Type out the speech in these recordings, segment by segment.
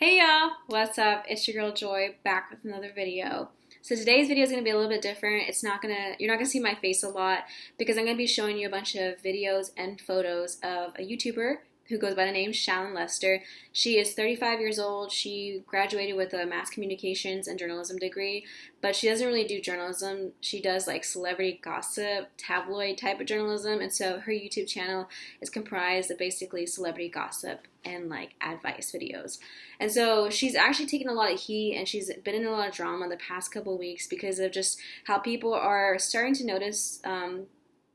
Hey y'all, what's up? It's your girl Joy back with another video. So today's video is going to be a little bit different. You're not going to see my face a lot because I'm going to be showing you a bunch of videos and photos of a YouTuber who goes by the name Shallon Lester. She is 35 years old. She graduated with a mass communications and journalism degree, but she doesn't really do journalism. She does like celebrity gossip, tabloid type of journalism, and so her YouTube channel is comprised of basically celebrity gossip and like advice videos. And so she's actually taken a lot of heat and she's been in a lot of drama the past couple of weeks because of just how people are starting to notice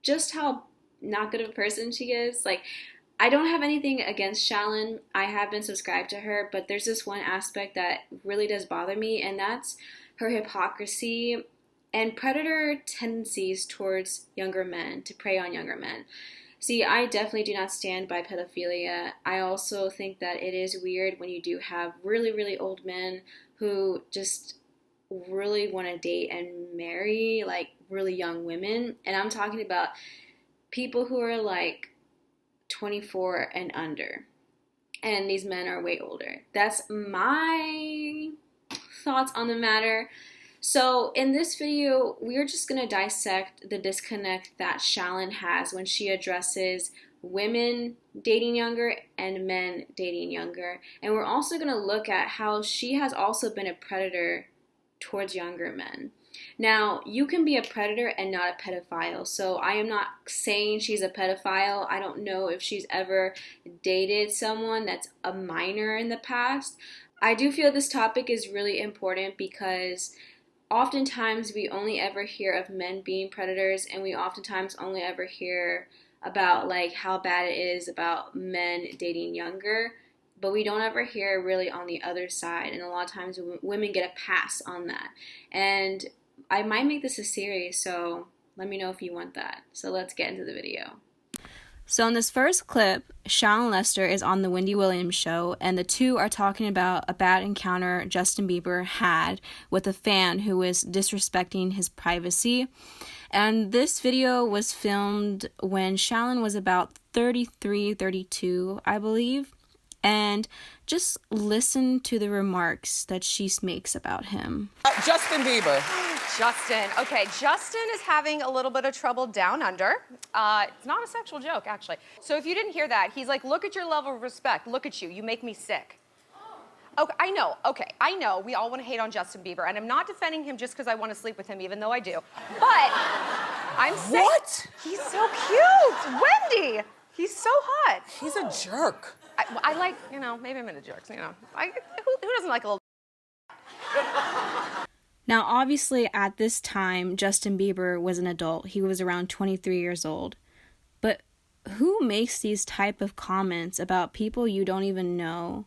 just how not good of a person she is. Like, I don't have anything against Shallon. I have been subscribed to her, but there's this one aspect that really does bother me, and that's her hypocrisy and predator tendencies towards younger men, to prey on younger men. See, I definitely do not stand by pedophilia. I also think that it is weird when you do have really, really old men who just really want to date and marry like really young women. And I'm talking about people who are like 24 and under. And these men are way older. That's my thoughts on the matter. So in this video, we're just going to dissect the disconnect that Shallon has when she addresses women dating younger and men dating younger. And we're also going to look at how she has also been a predator towards younger men. Now, you can be a predator and not a pedophile. So I am not saying she's a pedophile. I don't know if she's ever dated someone that's a minor in the past. I do feel this topic is really important because oftentimes we only ever hear of men being predators, and we oftentimes only ever hear about like how bad it is about men dating younger, but we don't ever hear really on the other side, and a lot of times women get a pass on that. And I might make this a series, so let me know if you want that. So let's get into the video. So in this first clip, Shallon Lester is on the Wendy Williams show, and the two are talking about a bad encounter Justin Bieber had with a fan who was disrespecting his privacy. And this video was filmed when Shallon was about 33, 32, I believe. And just listen to the remarks that she makes about him. Justin Bieber. Justin. Okay, Justin is having a little bit of trouble down under. It's not a sexual joke, actually. So if you didn't hear that, he's like, look at your level of respect. Look at you. You make me sick. Okay, I know. Okay, I know. We all want to hate on Justin Bieber, and I'm not defending him just because I want to sleep with him, even though I do. But I'm saying... What? He's so cute. Wendy. He's so hot. He's a jerk. I like, maybe I'm into jerks, who doesn't like a little... Now, obviously, at this time, Justin Bieber was an adult. He was around 23 years old. But who makes these type of comments about people you don't even know,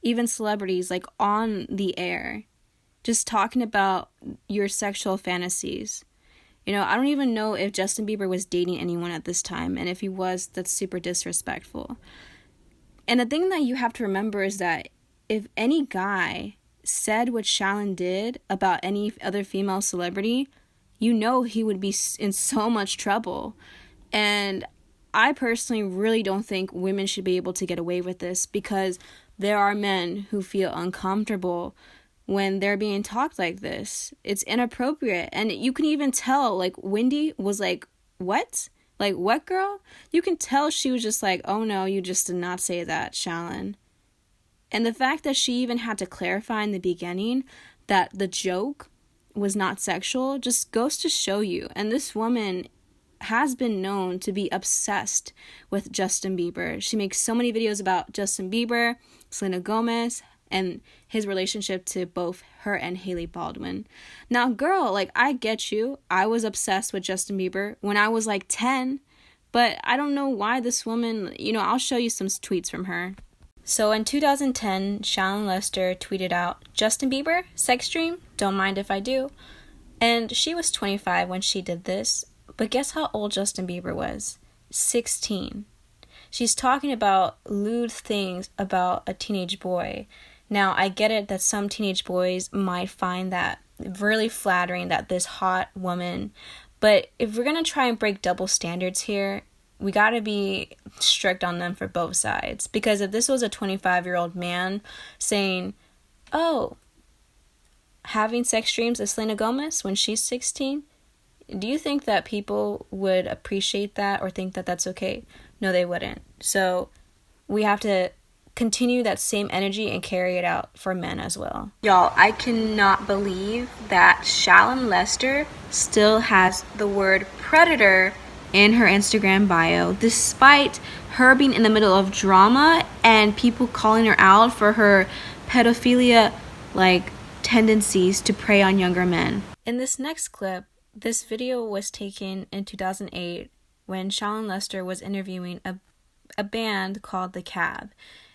even celebrities, like on the air, just talking about your sexual fantasies? I don't even know if Justin Bieber was dating anyone at this time, and if he was, that's super disrespectful. And the thing that you have to remember is that if any guy said what Shallon did about any other female celebrity, he would be in so much trouble. And I personally really don't think women should be able to get away with this, because there are men who feel uncomfortable when they're being talked like this. It's inappropriate. And you can even tell, like, Wendy was like, what? Like, what, girl? You can tell she was just like, oh no, you just did not say that, Shallon. And the fact that she even had to clarify in the beginning that the joke was not sexual just goes to show you. And this woman has been known to be obsessed with Justin Bieber. She makes so many videos about Justin Bieber, Selena Gomez, and his relationship to both her and Hailey Baldwin. Now, girl, like, I get you. I was obsessed with Justin Bieber when I was like 10, but I don't know why this woman, I'll show you some tweets from her. So in 2010, Shallon Lester tweeted out, Justin Bieber, sex dream, don't mind if I do. And she was 25 when she did this, but guess how old Justin Bieber was? 16. She's talking about lewd things about a teenage boy. Now, I get it that some teenage boys might find that really flattering, that this hot woman, but if we're going to try and break double standards here, we got to be strict on them for both sides. Because if this was a 25-year-old man saying, oh, having sex dreams of Selena Gomez when she's 16, do you think that people would appreciate that or think that that's okay? No, they wouldn't. So we have to continue that same energy and carry it out for men as well. Y'all, I cannot believe that Shallon Lester still has the word predator in her Instagram bio, despite her being in the middle of drama and people calling her out for her pedophilia tendencies to prey on younger men. In this next clip, this video was taken in 2008 when Shallon Lester was interviewing a band called The Cab.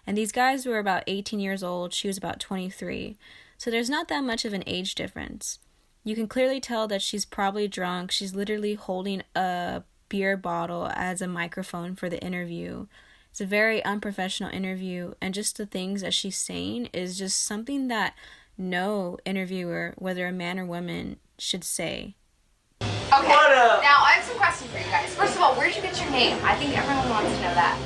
And these guys were about 18 years old. She was about 23. So there's not that much of an age difference. You can clearly tell that she's probably drunk. She's literally holding a beer bottle as a microphone for the interview. It's a very unprofessional interview. And just the things that she's saying is just something that no interviewer, whether a man or woman, should say. Okay, now I have some questions for you guys. First of all, where'd you get your name? I think everyone wants to know that.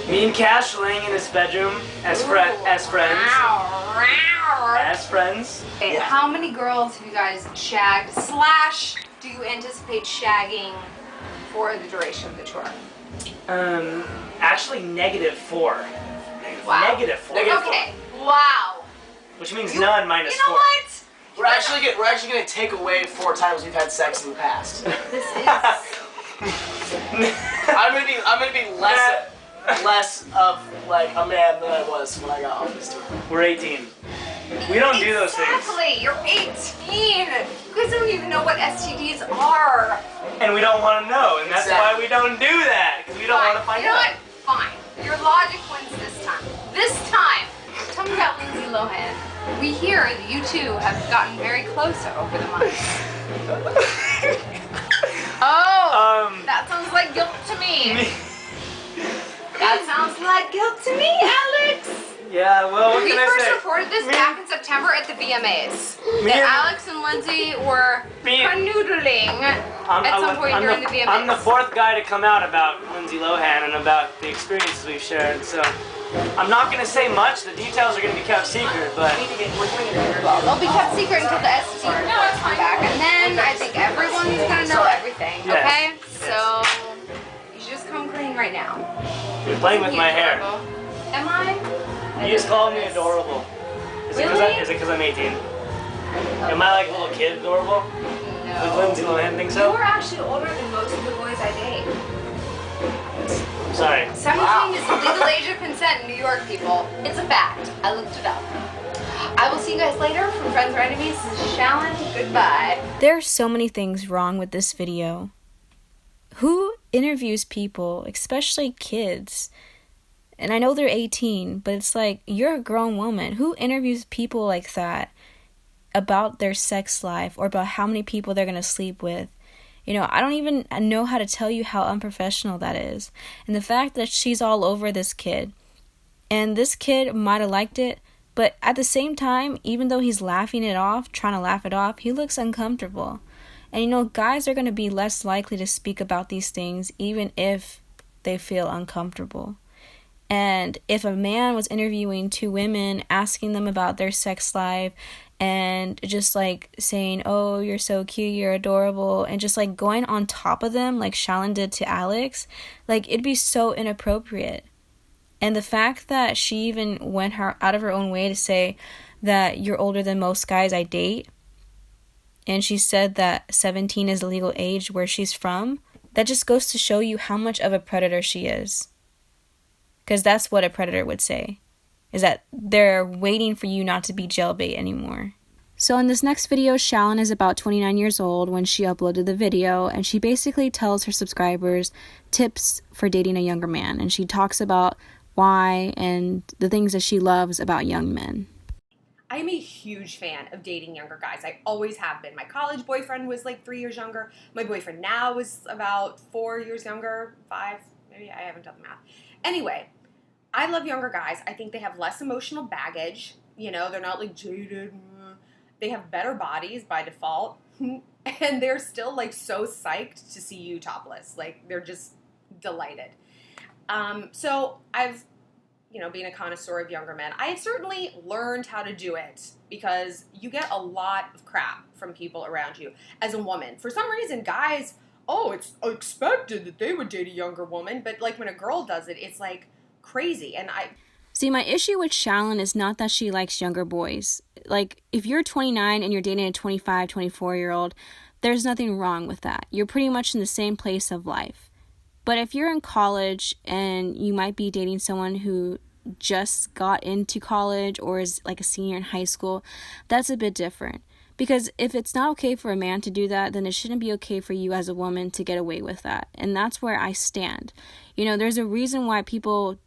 Me and Cash laying in his bedroom as friends. As friends. Okay, how many girls have you guys shagged / do you anticipate shagging for the duration of the tour? Actually -4. Wow. -4. Okay, wow. Which means none minus You know 4. what? We're actually gonna take away 4 times we've had sex in the past. This is... I'm gonna be less of like a man than I was when I got off this tour. We're 18. We don't do those things. Exactly, you're 18. You guys don't even know what STDs are. And we don't want to know, and that's why we don't do that, because we don't want to find You know out. what? Fine. Your logic wins this time. This time, tell me about Lindsay Lohan. We hear that you two have gotten very close over the months. That sounds like guilt to me. That sounds like guilt to me, Alex. Yeah, well, what We can I first say? reported this back in September at the VMAs. Me That and- Alex and Lindsay were canoodling at some point during the VMAs. I'm the 4th guy to come out about Lindsay Lohan and about the experiences we've shared, so I'm not going to say much. The details are going to be kept secret, but... Well, they'll be kept secret until the ST reports come back, and then I think everyone's gonna know everything, Yes. okay? Yes. So, you should just come clean right now. You're playing with my hair. Am I? You just called me adorable. Is it Really? because I'm 18? Am I like a little kid adorable? Does No. Lindsay Lohan think You so? are actually older than most of the boys I date. Sorry. 17 is the legal age of consent in New York, people. It's a fact. I looked it up. I will see you guys later. From Friends or Enemies, this is Shallon. Goodbye. There are so many things wrong with this video. Who interviews people, especially kids? And I know they're 18, but it's like, you're a grown woman. Who interviews people like that about their sex life or about how many people they're going to sleep with? You know, I don't even know how to tell you how unprofessional that is. And the fact that she's all over this kid, and this kid might have liked it, but at the same time, even though he's laughing it off, trying to laugh it off, he looks uncomfortable. And you know, guys are going to be less likely to speak about these things even if they feel uncomfortable. And if a man was interviewing 2 women, asking them about their sex life, and just like saying, oh, you're so cute, you're adorable, and just like going on top of them like Shallon did to Alex, like it'd be so inappropriate. And the fact that she even went out of her own way to say that you're older than most guys I date, and she said that 17 is the legal age where she's from, that just goes to show you how much of a predator she is. Because that's what a predator would say, is that they're waiting for you not to be jailbait anymore. So in this next video, Shallon is about 29 years old when she uploaded the video, and she basically tells her subscribers tips for dating a younger man, and she talks about why and the things that she loves about young men. I am a huge fan of dating younger guys. I always have been. My college boyfriend was like 3 years younger. My boyfriend now is about 4 years younger, 5, maybe. I haven't done the math. Anyway, I love younger guys. I think they have less emotional baggage. You know, they're not like jaded. They have better bodies by default. And they're still like so psyched to see you topless. Like they're just delighted. So I've, being a connoisseur of younger men, I have certainly learned how to do it because you get a lot of crap from people around you as a woman. For some reason, guys, it's expected that they would date a younger woman, but like when a girl does it, it's like crazy. And See, my issue with Shallon is not that she likes younger boys. Like, if you're 29 and you're dating a 25, 24-year-old, there's nothing wrong with that. You're pretty much in the same place of life. But if you're in college and you might be dating someone who just got into college or is like a senior in high school, that's a bit different. Because if it's not okay for a man to do that, then it shouldn't be okay for you as a woman to get away with that. And that's where I stand. There's a reason why people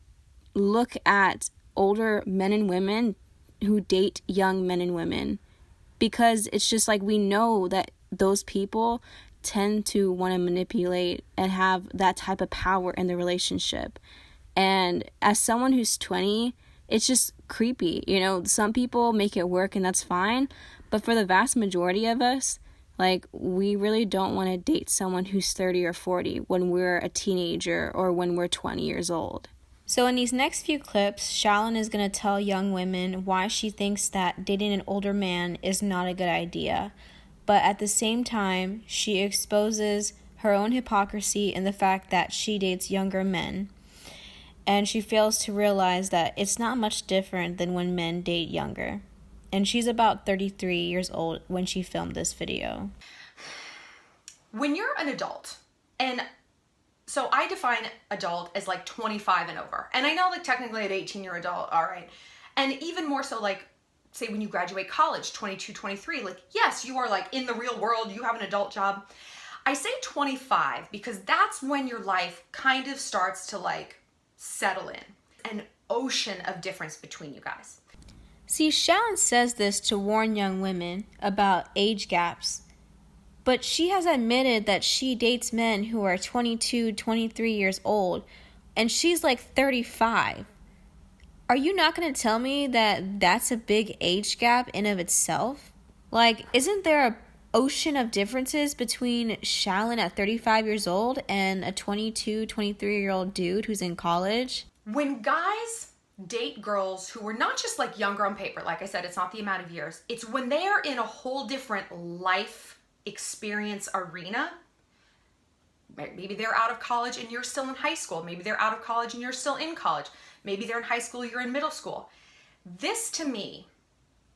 look at older men and women who date young men and women, because it's just like we know that those people tend to want to manipulate and have that type of power in the relationship. And as someone who's 20, it's just creepy. Some people make it work and that's fine, but for the vast majority of us, like, we really don't want to date someone who's 30 or 40 when we're a teenager or when we're 20 years old. So in these next few clips, Shallon is going to tell young women why she thinks that dating an older man is not a good idea. But at the same time, she exposes her own hypocrisy in the fact that she dates younger men. And she fails to realize that it's not much different than when men date younger. And she's about 33 years old when she filmed this video. When you're an adult, and so I define adult as like 25 and over. And I know like technically at 18 you're adult, all right. And even more so like, say when you graduate college, 22, 23, like yes, you are like in the real world, you have an adult job. I say 25 because that's when your life kind of starts to like settle in. An ocean of difference between you guys. See, Shallon says this to warn young women about age gaps. But she has admitted that she dates men who are 22, 23 years old, and she's like 35. Are you not going to tell me that that's a big age gap in of itself? Like, isn't there an ocean of differences between Shallon at 35 years old and a 22, 23-year-old dude who's in college? When guys date girls who are not just like younger on paper, like I said, it's not the amount of years, it's when they are in a whole different life experience arena. Maybe they're out of college and you're still in high school. Maybe they're out of college and you're still in college. Maybe they're in high school, you're in middle school. This to me,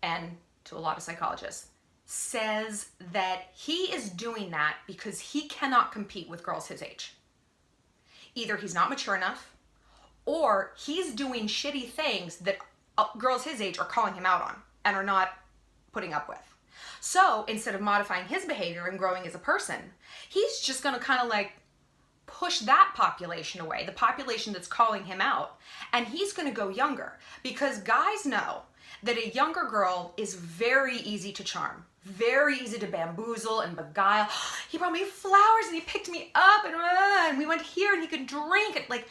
and to a lot of psychologists, says that he is doing that because he cannot compete with girls his age. Either he's not mature enough, or he's doing shitty things that girls his age are calling him out on and are not putting up with. So instead of modifying his behavior and growing as a person, he's just going to kind of like push that population away, the population that's calling him out, and he's going to go younger because guys know that a younger girl is very easy to charm, very easy to bamboozle and beguile. He brought me flowers and he picked me up and we went here and he could drink it. Like,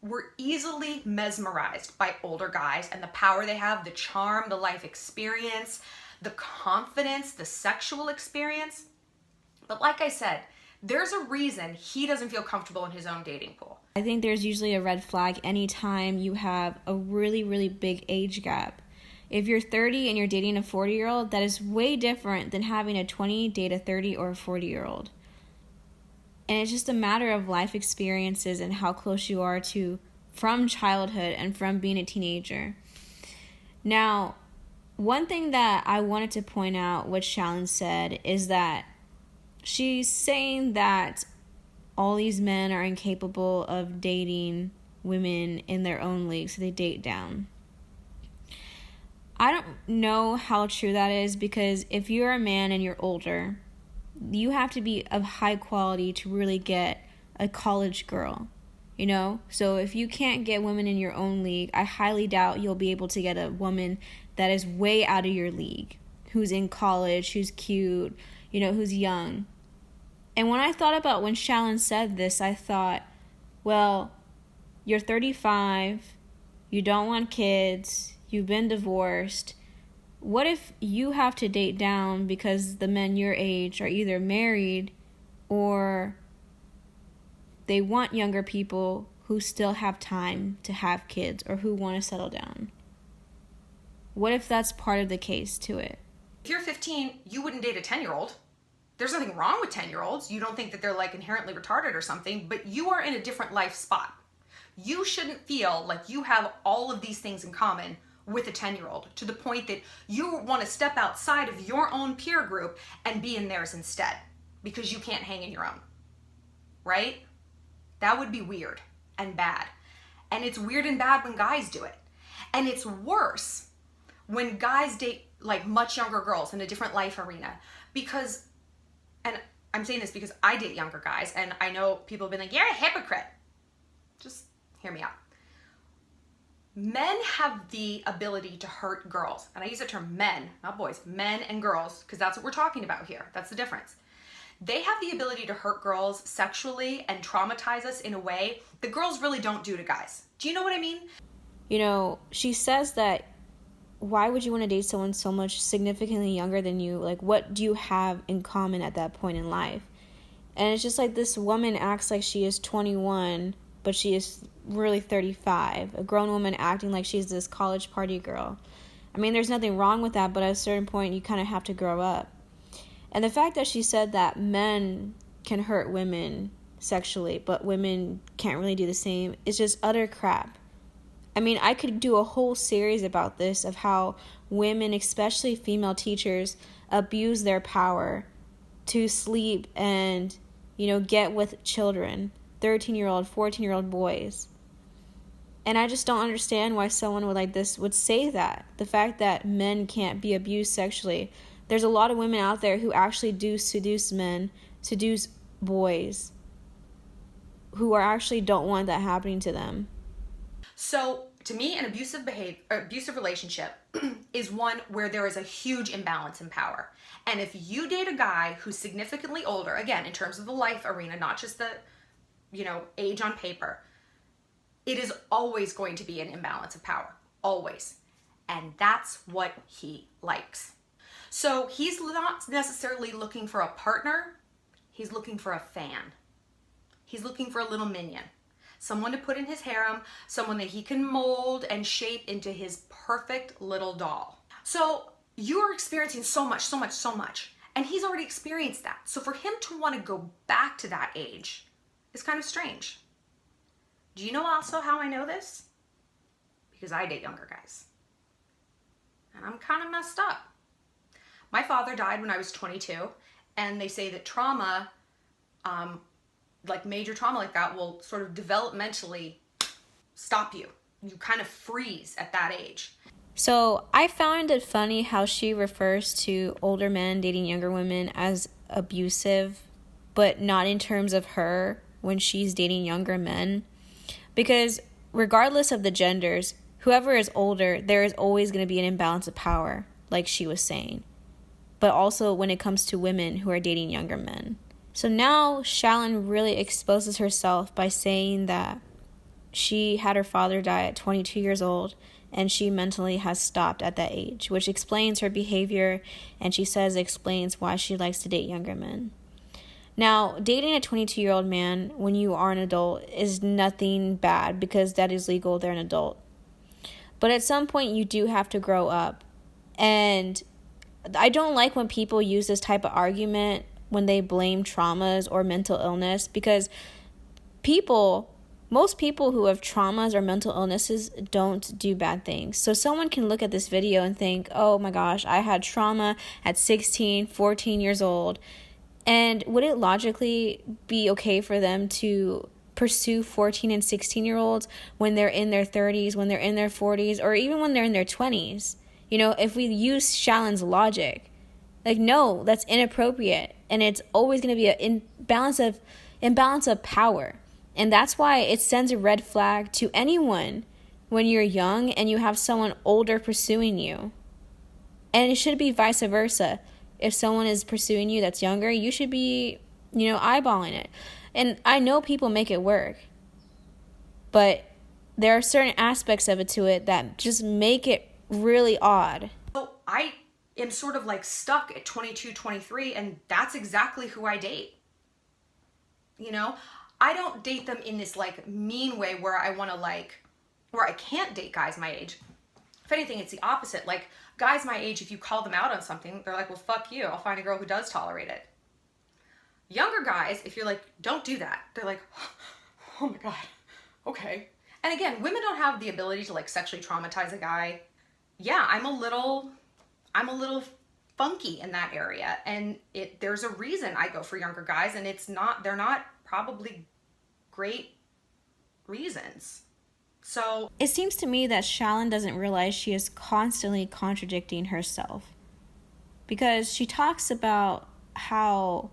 we're easily mesmerized by older guys and the power they have, the charm, the life experience, the confidence, the sexual experience. But like I said, there's a reason he doesn't feel comfortable in his own dating pool. I think there's usually a red flag anytime you have a really, really big age gap. If you're 30 and you're dating a 40-year-old, that is way different than having a 20 date a 30 or a 40-year-old. And it's just a matter of life experiences and how close you are to from childhood and from being a teenager. Now, one thing that I wanted to point out, what Shallon said, is that she's saying that all these men are incapable of dating women in their own league, so they date down. I don't know how true that is, because if you're a man and you're older, you have to be of high quality to really get a college girl, you know? So if you can't get women in your own league, I highly doubt you'll be able to get a woman that is way out of your league, who's in college, who's cute, you know, who's young. And when I thought about when Shallon said this, I thought, well, you're 35, you don't want kids, you've been divorced. What if you have to date down because the men your age are either married or they want younger people who still have time to have kids or who want to settle down. What if that's part of the case to it? If you're 15, you wouldn't date a 10-year-old. There's nothing wrong with 10-year-olds. You don't think that they're like inherently retarded or something, but you are in a different life spot. You shouldn't feel like you have all of these things in common with a 10-year-old to the point that you want to step outside of your own peer group and be in theirs instead because you can't hang in your own, right? That would be weird and bad. And it's weird and bad when guys do it. And it's worse when guys date like much younger girls in a different life arena because, and I'm saying this because I date younger guys and I know people have been like, you're a hypocrite. Just hear me out. Men have the ability to hurt girls. And I use the term men, not boys, men and girls, because that's what we're talking about here. That's the difference. They have the ability to hurt girls sexually and traumatize us in a way that girls really don't do to guys. Do you know what I mean? You know, she says that why would you want to date someone so much significantly younger than you? Like, what do you have in common at that point in life? And it's just like this woman acts like she is 21, but she is really 35. A grown woman acting like she's this college party girl. I mean, there's nothing wrong with that, but at a certain point, you kind of have to grow up. And the fact that she said that men can hurt women sexually, but women can't really do the same, is just utter crap. I mean, I could do a whole series about this, of how women, especially female teachers, abuse their power to sleep and, you know, get with children, 13-year-old, 14-year-old boys. And I just don't understand why someone would say that. The fact that men can't be abused sexually. There's a lot of women out there who actually do seduce men, seduce boys, who actually don't want that happening to them. So to me, an abusive relationship is one where there is a huge imbalance in power. And if you date a guy who's significantly older, again, in terms of the life arena, not just the, you know, age on paper, it is always going to be an imbalance of power. Always. And that's what he likes. So he's not necessarily looking for a partner. He's looking for a fan. He's looking for a little minion. Someone to put in his harem, someone that he can mold and shape into his perfect little doll. So you're experiencing so much, and he's already experienced that. So for him to want to go back to that age is kind of strange. Do you know also how I know this? Because I date younger guys. And I'm kind of messed up. My father died when I was 22, and they say that trauma, like major trauma like that, will sort of developmentally stop you. You kind of freeze at that age. So I found it funny how she refers to older men dating younger women as abusive, but not in terms of her when she's dating younger men. Because regardless of the genders, whoever is older, there is always going to be an imbalance of power, like she was saying. But also when it comes to women who are dating younger men. So now Shallon really exposes herself by saying that she had her father die at 22 years old and she mentally has stopped at that age, which explains her behavior, and she says explains why she likes to date younger men. Now, dating a 22-year-old man when you are an adult is nothing bad because that is legal, they're an adult. But at some point you do have to grow up. And I don't like when people use this type of argument when they blame traumas or mental illness, because most people who have traumas or mental illnesses don't do bad things. So someone can look at this video and think, oh my gosh, I had trauma at 16, 14 years old. And would it logically be okay for them to pursue 14 and 16-year-olds when they're in their 30s, when they're in their 40s, or even when they're in their 20s? You know, if we use Shallon's logic, like, no, that's inappropriate. And it's always going to be an imbalance of power. And that's why it sends a red flag to anyone when you're young and you have someone older pursuing you. And it should be vice versa. If someone is pursuing you that's younger, you should be, eyeballing it. And I know people make it work. But there are certain aspects of it to it that just make it really odd. So I am sort of like stuck at 22, 23, and that's exactly who I date. I don't date them in this like mean way where I want to like, where I can't date guys my age. If anything, it's the opposite. Like guys my age, if you call them out on something, they're like, well, fuck you. I'll find a girl who does tolerate it. Younger guys, if you're like, don't do that, they're like, oh my God, okay. And again, women don't have the ability to like sexually traumatize a guy. Yeah, I'm a little funky in that area, and there's a reason I go for younger guys, and they're not probably great reasons. So it seems to me that Shallon doesn't realize she is constantly contradicting herself, because she talks about how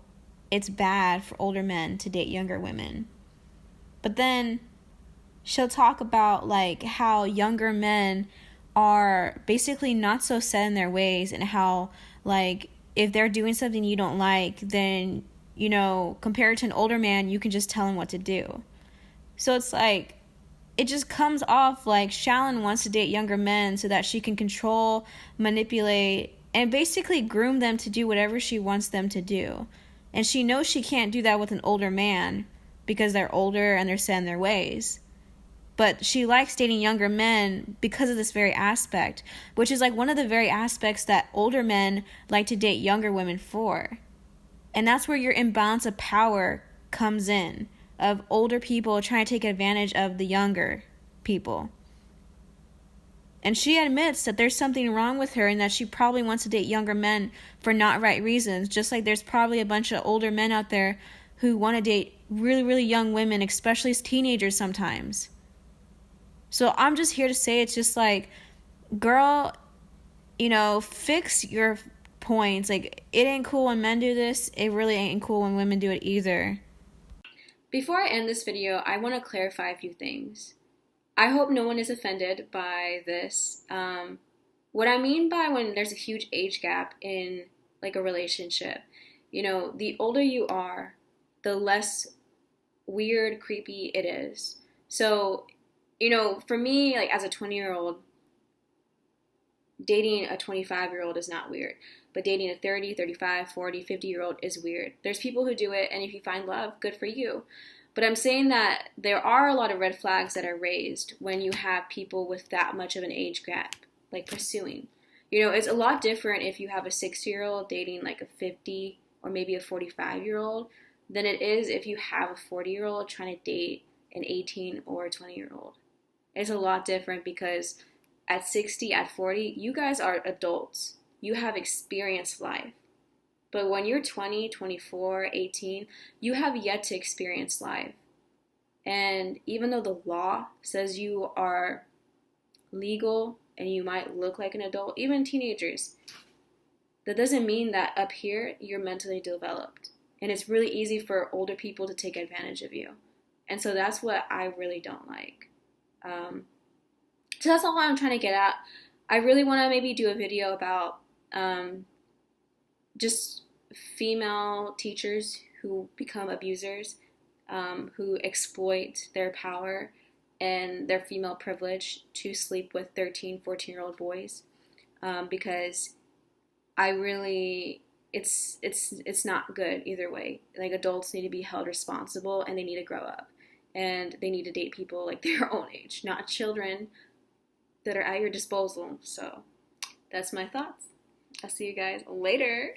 it's bad for older men to date younger women, but then she'll talk about like how younger men are basically not so set in their ways, and how like if they're doing something you don't like, then, you know, compared to an older man, you can just tell him what to do. So it's like, it just comes off like Shallon wants to date younger men so that she can control, manipulate, and basically groom them to do whatever she wants them to do. And she knows she can't do that with an older man because they're older and they're set in their ways. But she likes dating younger men because of this very aspect, which is like one of the very aspects that older men like to date younger women for. And that's where your imbalance of power comes in, of older people trying to take advantage of the younger people. And she admits that there's something wrong with her and that she probably wants to date younger men for not right reasons, just like there's probably a bunch of older men out there who want to date really, really young women, especially as teenagers sometimes. So I'm just here to say, it's just like, girl, you know, fix your points. Like, it ain't cool when men do this. It really ain't cool when women do it either. Before I end this video, I want to clarify a few things. I hope no one is offended by this. What I mean by when there's a huge age gap in like a relationship, you know, the older you are, the less weird, creepy it is. So, you know, for me, like as a 20-year-old, dating a 25-year-old is not weird. But dating a 30, 35, 40, 50-year-old is weird. There's people who do it, and if you find love, good for you. But I'm saying that there are a lot of red flags that are raised when you have people with that much of an age gap, like pursuing. You know, it's a lot different if you have a 60-year-old dating like a 50 or maybe a 45-year-old than it is if you have a 40-year-old trying to date an 18 or a 20-year-old. It's a lot different because at 60, at 40, you guys are adults. You have experienced life. But when you're 20, 24, 18, you have yet to experience life. And even though the law says you are legal and you might look like an adult, even teenagers, that doesn't mean that up here you're mentally developed. And it's really easy for older people to take advantage of you. And so that's what I really don't like. So that's all I'm trying to get at. I really want to maybe do a video about just female teachers who become abusers, who exploit their power and their female privilege to sleep with 13, 14-year-old boys, because I really, it's not good either way. Like, adults need to be held responsible and they need to grow up. And they need to date people like their own age, not children that are at your disposal. So that's my thoughts. I'll see you guys later.